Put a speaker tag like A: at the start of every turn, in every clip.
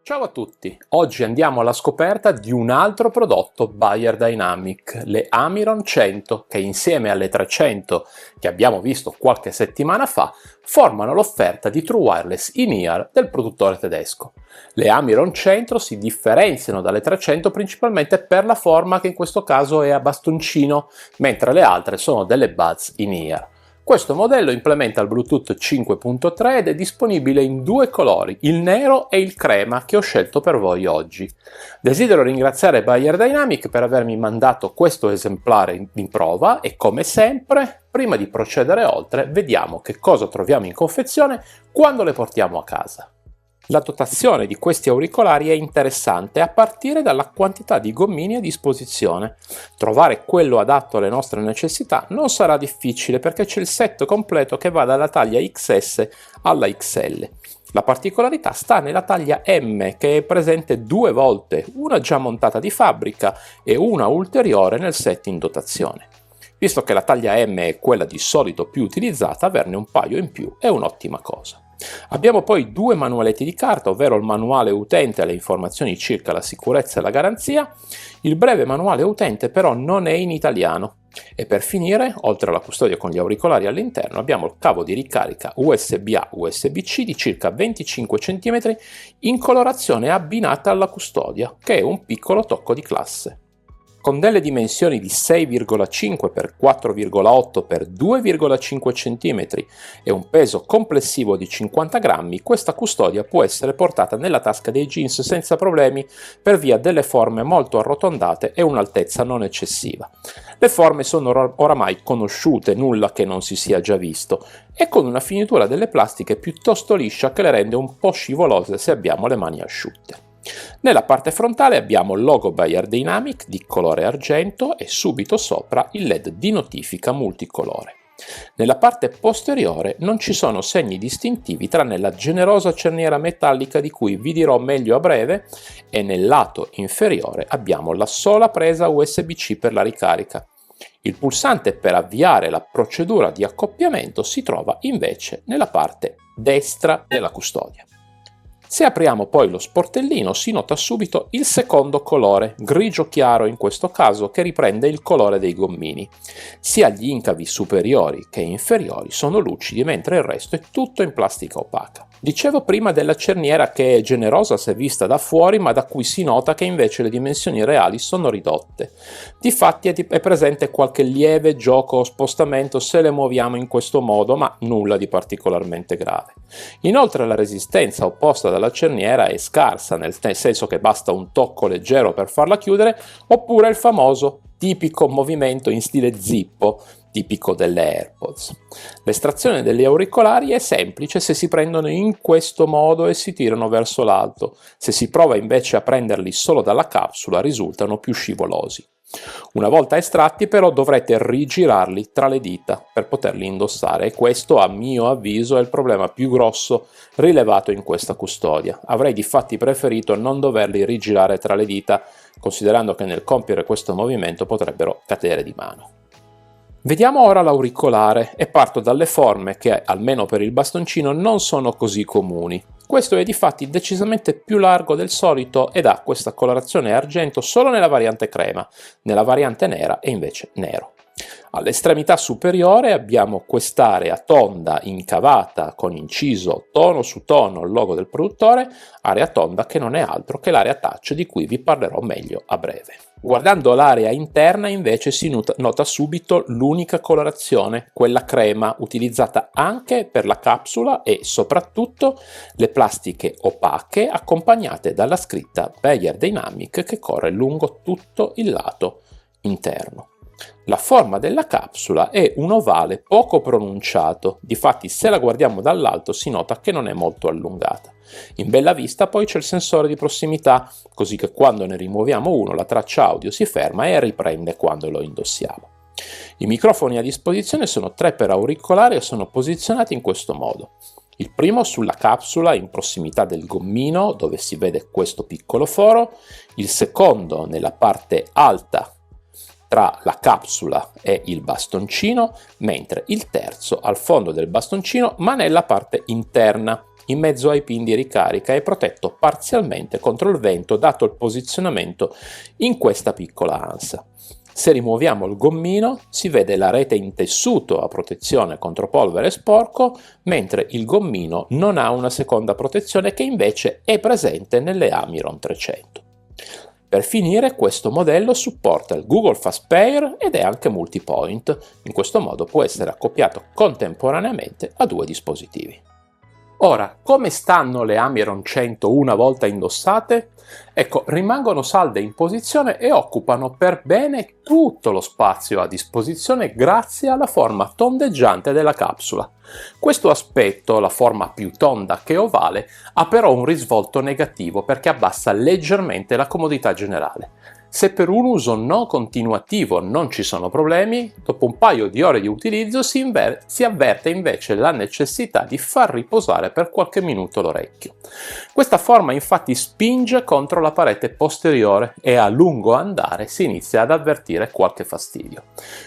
A: Ciao a tutti, oggi andiamo alla scoperta di un altro prodotto Beyerdynamic, le Amiron 100, che insieme alle 300 che abbiamo visto qualche settimana fa formano l'offerta di True Wireless in-ear del produttore tedesco. Le Amiron 100 si differenziano dalle 300 principalmente per la forma, che in questo caso è a bastoncino, mentre le altre sono delle buds in-ear. Questo modello implementa il Bluetooth 5.3 ed è disponibile in due colori, il nero e il crema, che ho scelto per voi oggi. Desidero ringraziare Beyerdynamic per avermi mandato questo esemplare in prova e, come sempre, prima di procedere oltre, vediamo che cosa troviamo in confezione quando le portiamo a casa. La dotazione di questi auricolari è interessante a partire dalla quantità di gommini a disposizione. Trovare quello adatto alle nostre necessità non sarà difficile perché c'è il set completo che va dalla taglia XS alla XL. La particolarità sta nella taglia M, che è presente due volte, una già montata di fabbrica e una ulteriore nel set in dotazione. Visto che la taglia M è quella di solito più utilizzata, averne un paio in più è un'ottima cosa. Abbiamo poi due manualetti di carta, ovvero il manuale utente e le informazioni circa la sicurezza e la garanzia. Il breve manuale utente però non è in italiano. E per finire, oltre alla custodia con gli auricolari all'interno, abbiamo il cavo di ricarica USB-A/USB-C di circa 25 cm in colorazione abbinata alla custodia, che è un piccolo tocco di classe. Con delle dimensioni di 6,5 x 4,8 x 2,5 cm e un peso complessivo di 50 grammi, questa custodia può essere portata nella tasca dei jeans senza problemi per via delle forme molto arrotondate e un'altezza non eccessiva. Le forme sono oramai conosciute, nulla che non si sia già visto, e con una finitura delle plastiche piuttosto liscia che le rende un po' scivolose se abbiamo le mani asciutte. Nella parte frontale abbiamo il logo Beyerdynamic di colore argento e subito sopra il LED di notifica multicolore. Nella parte posteriore non ci sono segni distintivi tranne la generosa cerniera metallica di cui vi dirò meglio a breve, e nel lato inferiore abbiamo la sola presa USB-C per la ricarica. Il pulsante per avviare la procedura di accoppiamento si trova invece nella parte destra della custodia. Se apriamo poi lo sportellino si nota subito il secondo colore, grigio chiaro in questo caso, che riprende il colore dei gommini. Sia gli incavi superiori che inferiori sono lucidi, mentre il resto è tutto in plastica opaca. Dicevo prima della cerniera che è generosa se vista da fuori, ma da cui si nota che invece le dimensioni reali sono ridotte. Difatti è presente qualche lieve gioco o spostamento se le muoviamo in questo modo, ma nulla di particolarmente grave. Inoltre la resistenza opposta dalla cerniera è scarsa, nel senso che basta un tocco leggero per farla chiudere, oppure il famoso tipico movimento in stile zippo, tipico delle AirPods. L'estrazione degli auricolari è semplice se si prendono in questo modo e si tirano verso l'alto. Se si prova invece a prenderli solo dalla capsula risultano più scivolosi. Una volta estratti però dovrete rigirarli tra le dita per poterli indossare, e questo a mio avviso è il problema più grosso rilevato in questa custodia. Avrei difatti preferito non doverli rigirare tra le dita, considerando che nel compiere questo movimento potrebbero cadere di mano. Vediamo ora l'auricolare e parto dalle forme che, almeno per il bastoncino, non sono così comuni. Questo è difatti decisamente più largo del solito ed ha questa colorazione argento solo nella variante crema, nella variante nera è invece nero. All'estremità superiore abbiamo quest'area tonda incavata con inciso tono su tono il logo del produttore, area tonda che non è altro che l'area touch di cui vi parlerò meglio a breve. Guardando l'area interna invece si nota subito l'unica colorazione, quella crema, utilizzata anche per la capsula e soprattutto le plastiche opache accompagnate dalla scritta Beyerdynamic che corre lungo tutto il lato interno. La forma della capsula è un ovale poco pronunciato, difatti se la guardiamo dall'alto si nota che non è molto allungata. In bella vista poi c'è il sensore di prossimità, così che quando ne rimuoviamo uno la traccia audio si ferma e riprende quando lo indossiamo. I microfoni a disposizione sono 3 per auricolare e sono posizionati in questo modo. Il primo sulla capsula in prossimità del gommino dove si vede questo piccolo foro, il secondo nella parte alta tra la capsula e il bastoncino, mentre il terzo al fondo del bastoncino ma nella parte interna, in mezzo ai pin di ricarica e protetto parzialmente contro il vento dato il posizionamento in questa piccola ansa. Se rimuoviamo il gommino si vede la rete in tessuto a protezione contro polvere e sporco, mentre il gommino non ha una seconda protezione che invece è presente nelle Amiron 300. Per finire, questo modello supporta il Google Fast Pair ed è anche multipoint. In questo modo può essere accoppiato contemporaneamente a due dispositivi. Ora, come stanno le Amiron 100 una volta indossate? Ecco, rimangono salde in posizione e occupano per bene tutto lo spazio a disposizione grazie alla forma tondeggiante della capsula. Questo aspetto, la forma più tonda che ovale, ha però un risvolto negativo perché abbassa leggermente la comodità generale. Se per un uso non continuativo non ci sono problemi, dopo un paio di ore di utilizzo si avverte invece la necessità di far riposare per qualche minuto l'orecchio. Questa forma infatti spinge contro la parete posteriore e a lungo andare si inizia ad avvertire qualche fastidio.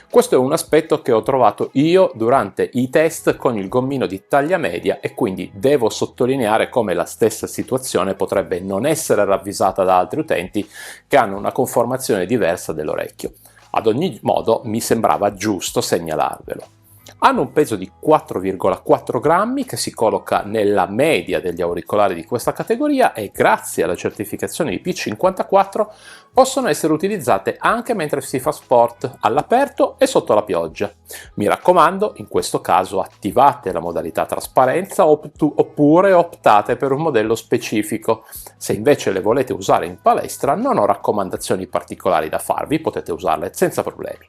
A: Questo è un aspetto che ho trovato io durante i test con il gommino di taglia media e quindi devo sottolineare come la stessa situazione potrebbe non essere ravvisata da altri utenti che hanno una conformazione diversa dell'orecchio. Ad ogni modo mi sembrava giusto segnalarvelo. Hanno un peso di 4,4 grammi che si colloca nella media degli auricolari di questa categoria e grazie alla certificazione IP54 possono essere utilizzate anche mentre si fa sport all'aperto e sotto la pioggia. Mi raccomando, in questo caso attivate la modalità trasparenza oppure optate per un modello specifico. Se invece le volete usare in palestra non ho raccomandazioni particolari da farvi, potete usarle senza problemi.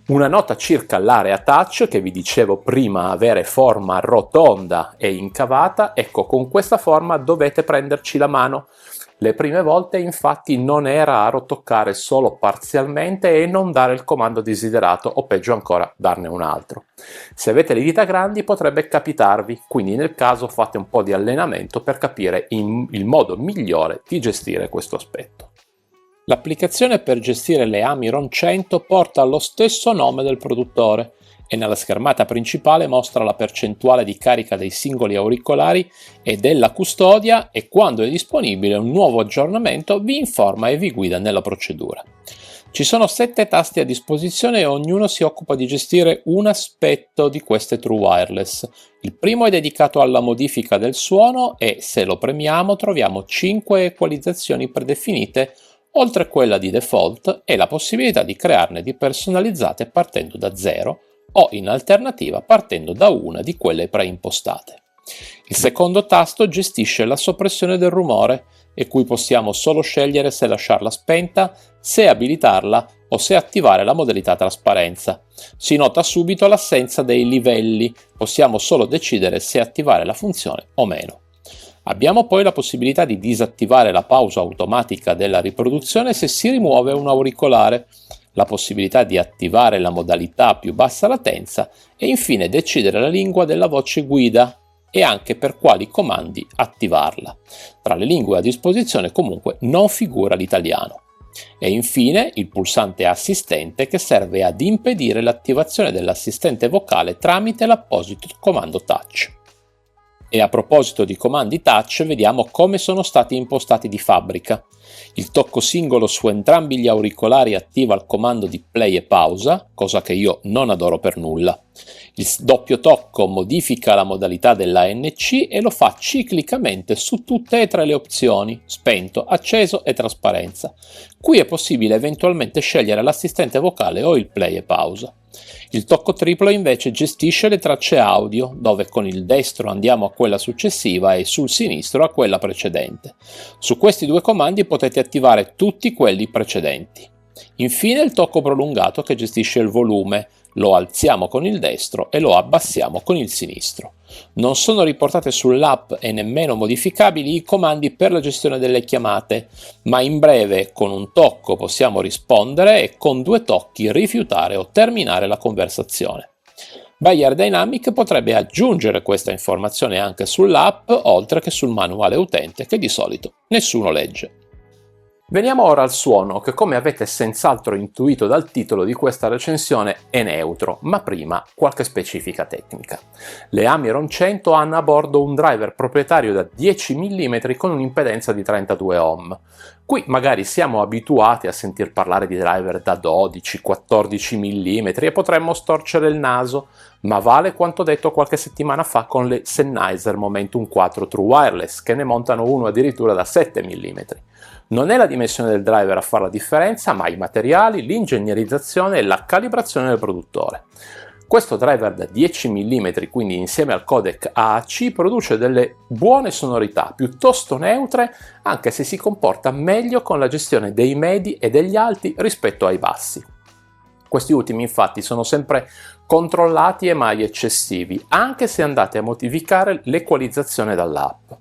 A: Una nota circa l'area touch che vi dicevo prima avere forma rotonda e incavata, ecco con questa forma dovete prenderci la mano. Le prime volte infatti non è raro toccare solo parzialmente e non dare il comando desiderato o peggio ancora darne un altro. Se avete le dita grandi potrebbe capitarvi, quindi nel caso fate un po' di allenamento per capire il modo migliore di gestire questo aspetto. L'applicazione per gestire le Amiron 100 porta lo stesso nome del produttore e nella schermata principale mostra la percentuale di carica dei singoli auricolari e della custodia e quando è disponibile un nuovo aggiornamento vi informa e vi guida nella procedura. Ci sono 7 tasti a disposizione e ognuno si occupa di gestire un aspetto di queste True Wireless. Il primo è dedicato alla modifica del suono e se lo premiamo troviamo 5 equalizzazioni predefinite oltre a quella di default e la possibilità di crearne di personalizzate partendo da 0 o in alternativa partendo da una di quelle preimpostate. Il secondo tasto gestisce la soppressione del rumore e cui possiamo solo scegliere se lasciarla spenta, se abilitarla o se attivare la modalità trasparenza. Si nota subito l'assenza dei livelli, possiamo solo decidere se attivare la funzione o meno. Abbiamo poi la possibilità di disattivare la pausa automatica della riproduzione se si rimuove un auricolare, la possibilità di attivare la modalità a più bassa latenza e infine decidere la lingua della voce guida e anche per quali comandi attivarla. Tra le lingue a disposizione comunque non figura l'italiano. E infine il pulsante assistente che serve ad impedire l'attivazione dell'assistente vocale tramite l'apposito comando touch. E a proposito di comandi touch, vediamo come sono stati impostati di fabbrica. Il tocco singolo su entrambi gli auricolari attiva il comando di play e pausa, cosa che io non adoro per nulla. Il doppio tocco modifica la modalità dell'ANC e lo fa ciclicamente su tutte e tre le opzioni, spento, acceso e trasparenza. Qui è possibile eventualmente scegliere l'assistente vocale o il play e pausa. Il tocco triplo invece gestisce le tracce audio, dove con il destro andiamo a quella successiva e sul sinistro a quella precedente. Su questi due comandi potete attivare tutti quelli precedenti. Infine il tocco prolungato che gestisce il volume, lo alziamo con il destro e lo abbassiamo con il sinistro. Non sono riportate sull'app e nemmeno modificabili i comandi per la gestione delle chiamate, ma in breve con un tocco possiamo rispondere e con 2 tocchi rifiutare o terminare la conversazione. Bayer Dynamic potrebbe aggiungere questa informazione anche sull'app oltre che sul manuale utente che di solito nessuno legge. Veniamo ora al suono che, come avete senz'altro intuito dal titolo di questa recensione, è neutro, ma prima qualche specifica tecnica. Le Amiron 100 hanno a bordo un driver proprietario da 10 mm con un'impedenza di 32 ohm. Qui magari siamo abituati a sentir parlare di driver da 12-14 mm e potremmo storcere il naso, ma vale quanto detto qualche settimana fa con le Sennheiser Momentum 4 True Wireless, che ne montano uno addirittura da 7 mm. Non è la dimensione del driver a fare la differenza, ma i materiali, l'ingegnerizzazione e la calibrazione del produttore. Questo driver da 10 mm, quindi insieme al codec AAC, produce delle buone sonorità, piuttosto neutre, anche se si comporta meglio con la gestione dei medi e degli alti rispetto ai bassi. Questi ultimi infatti sono sempre controllati e mai eccessivi, anche se andate a modificare l'equalizzazione dall'app.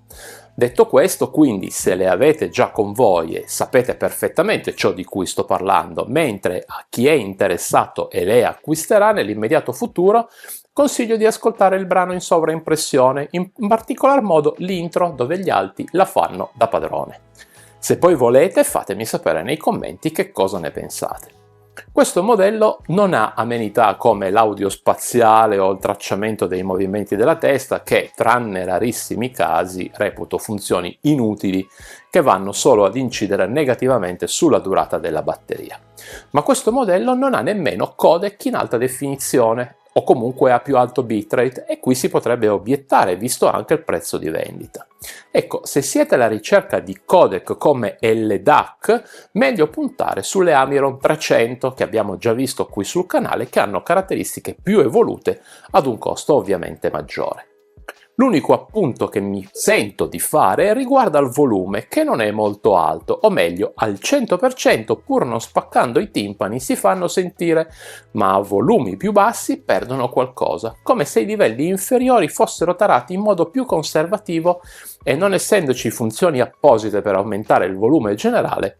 A: Detto questo, quindi, se le avete già con voi e sapete perfettamente ciò di cui sto parlando, mentre a chi è interessato e le acquisterà nell'immediato futuro, consiglio di ascoltare il brano in sovraimpressione, in particolar modo l'intro dove gli alti la fanno da padrone. Se poi volete, fatemi sapere nei commenti che cosa ne pensate. Questo modello non ha amenità come l'audio spaziale o il tracciamento dei movimenti della testa che, tranne rarissimi casi, reputo funzioni inutili che vanno solo ad incidere negativamente sulla durata della batteria. Ma questo modello non ha nemmeno codec in alta definizione o comunque a più alto bitrate, e qui si potrebbe obiettare visto anche il prezzo di vendita. Ecco, se siete alla ricerca di codec come LDAC, meglio puntare sulle Amiron 300 che abbiamo già visto qui sul canale, che hanno caratteristiche più evolute ad un costo ovviamente maggiore. L'unico appunto che mi sento di fare riguarda il volume, che non è molto alto, o meglio, al 100% pur non spaccando i timpani si fanno sentire, ma a volumi più bassi perdono qualcosa, come se i livelli inferiori fossero tarati in modo più conservativo e non essendoci funzioni apposite per aumentare il volume generale,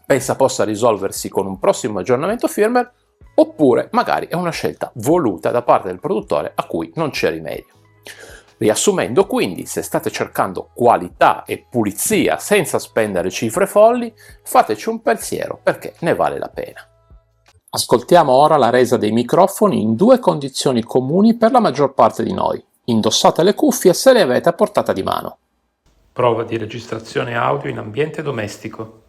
A: pensa possa risolversi con un prossimo aggiornamento firmware, oppure magari è una scelta voluta da parte del produttore a cui non c'è rimedio. Riassumendo quindi, se state cercando qualità e pulizia senza spendere cifre folli, fateci un pensiero perché ne vale la pena. Ascoltiamo ora la resa dei microfoni in due condizioni comuni per la maggior parte di noi. Indossate le cuffie se le avete a portata di mano.
B: Prova di registrazione audio in ambiente domestico.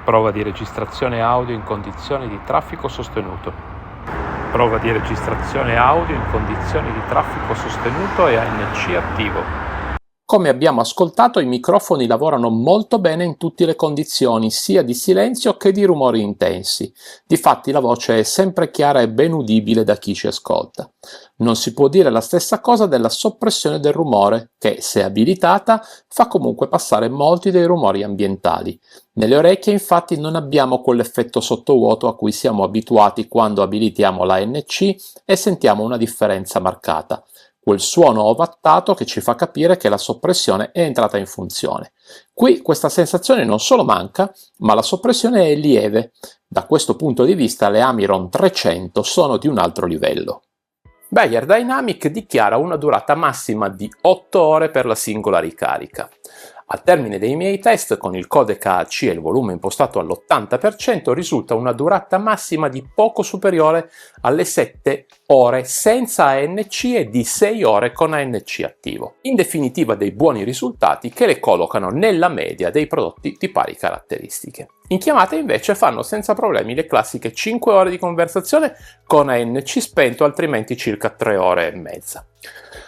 B: Prova di registrazione audio in condizioni di traffico sostenuto. Prova di registrazione audio in condizioni di traffico sostenuto e ANC attivo.
A: Come abbiamo ascoltato, i microfoni lavorano molto bene in tutte le condizioni, sia di silenzio che di rumori intensi. Difatti la voce è sempre chiara e ben udibile da chi ci ascolta. Non si può dire la stessa cosa della soppressione del rumore, che, se abilitata, fa comunque passare molti dei rumori ambientali. Nelle orecchie infatti non abbiamo quell'effetto sottovuoto a cui siamo abituati quando abilitiamo l'ANC e sentiamo una differenza marcata. Quel suono ovattato che ci fa capire che la soppressione è entrata in funzione. Qui questa sensazione non solo manca, ma la soppressione è lieve. Da questo punto di vista le Amiron 300 sono di un altro livello. Beyerdynamic dichiara una durata massima di 8 ore per la singola ricarica. Al termine dei miei test con il codec AAC e il volume impostato all'80% risulta una durata massima di poco superiore alle 7 ore senza ANC e di 6 ore con ANC attivo. In definitiva dei buoni risultati che le collocano nella media dei prodotti di pari caratteristiche. In chiamata invece fanno senza problemi le classiche 5 ore di conversazione con ANC spento, altrimenti circa 3 ore e mezza.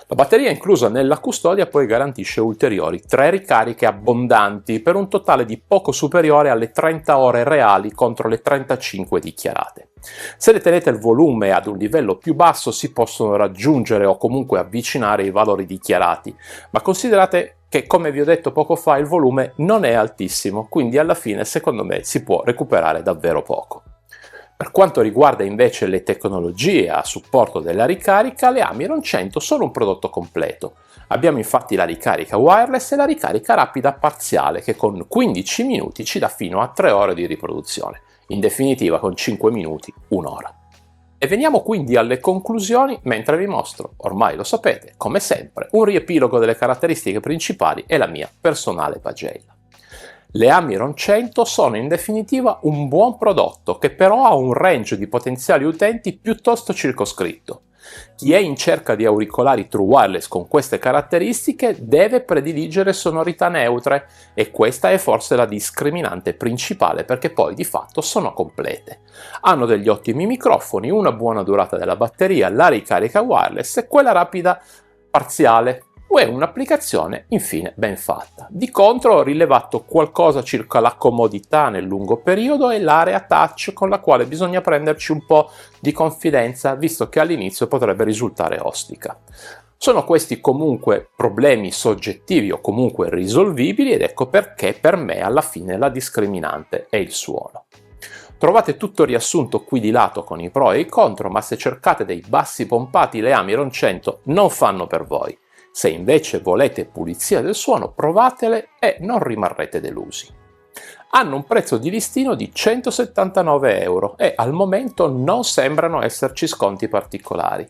A: La batteria inclusa nella custodia poi garantisce ulteriori 3 ricariche abbondanti per un totale di poco superiore alle 30 ore reali contro le 35 dichiarate. Se le tenete il volume ad un livello più basso si possono raggiungere o comunque avvicinare i valori dichiarati, ma considerate che, come vi ho detto poco fa, il volume non è altissimo, quindi alla fine secondo me si può recuperare davvero poco. Per quanto riguarda invece le tecnologie a supporto della ricarica, le Amiron 100 sono un prodotto completo. Abbiamo infatti la ricarica wireless e la ricarica rapida parziale che con 15 minuti ci dà fino a 3 ore di riproduzione, in definitiva con 5 minuti, un'ora. E veniamo quindi alle conclusioni mentre vi mostro, ormai lo sapete, come sempre, un riepilogo delle caratteristiche principali e la mia personale pagella. Le Amiron 100 sono in definitiva un buon prodotto che però ha un range di potenziali utenti piuttosto circoscritto. Chi è in cerca di auricolari true wireless con queste caratteristiche deve prediligere sonorità neutre e questa è forse la discriminante principale perché poi di fatto sono complete. Hanno degli ottimi microfoni, una buona durata della batteria, la ricarica wireless e quella rapida parziale. È un'applicazione infine ben fatta. Di contro ho rilevato qualcosa circa la comodità nel lungo periodo e l'area touch con la quale bisogna prenderci un po' di confidenza visto che all'inizio potrebbe risultare ostica. Sono questi comunque problemi soggettivi o comunque risolvibili ed ecco perché per me alla fine la discriminante è il suono. Trovate tutto riassunto qui di lato con i pro e i contro, ma se cercate dei bassi pompati le Amiron 100 non fanno per voi. Se invece volete pulizia del suono, provatele e non rimarrete delusi. Hanno un prezzo di listino di 179 euro e al momento non sembrano esserci sconti particolari.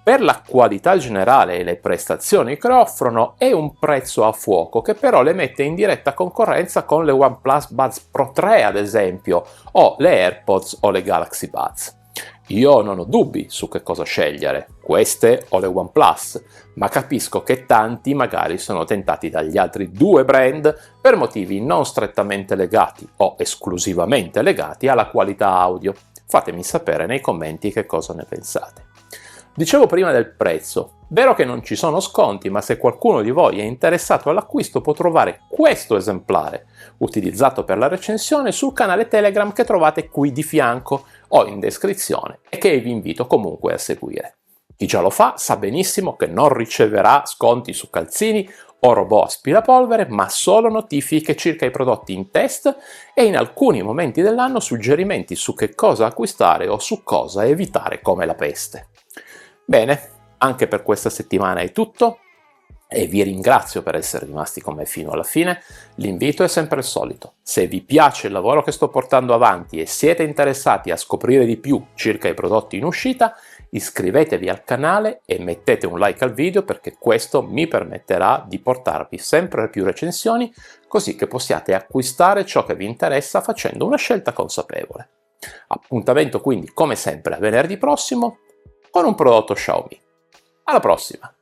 A: Per la qualità generale e le prestazioni che offrono è un prezzo a fuoco che però le mette in diretta concorrenza con le OnePlus Buds Pro 3 ad esempio, o le AirPods o le Galaxy Buds. Io non ho dubbi su che cosa scegliere, queste o le OnePlus, ma capisco che tanti magari sono tentati dagli altri due brand per motivi non strettamente legati o esclusivamente legati alla qualità audio. Fatemi sapere nei commenti che cosa ne pensate. Dicevo prima del prezzo, vero che non ci sono sconti, ma se qualcuno di voi è interessato all'acquisto può trovare questo esemplare, utilizzato per la recensione, sul canale Telegram che trovate qui di fianco o in descrizione e che vi invito comunque a seguire. Chi già lo fa sa benissimo che non riceverà sconti su calzini o robot aspirapolvere, ma solo notifiche circa i prodotti in test e in alcuni momenti dell'anno suggerimenti su che cosa acquistare o su cosa evitare come la peste. Bene, anche per questa settimana è tutto e vi ringrazio per essere rimasti con me fino alla fine. L'invito è sempre il solito. Se vi piace il lavoro che sto portando avanti e siete interessati a scoprire di più circa i prodotti in uscita, iscrivetevi al canale e mettete un like al video perché questo mi permetterà di portarvi sempre più recensioni così che possiate acquistare ciò che vi interessa facendo una scelta consapevole. Appuntamento quindi come sempre a venerdì prossimo con un prodotto Xiaomi. Alla prossima!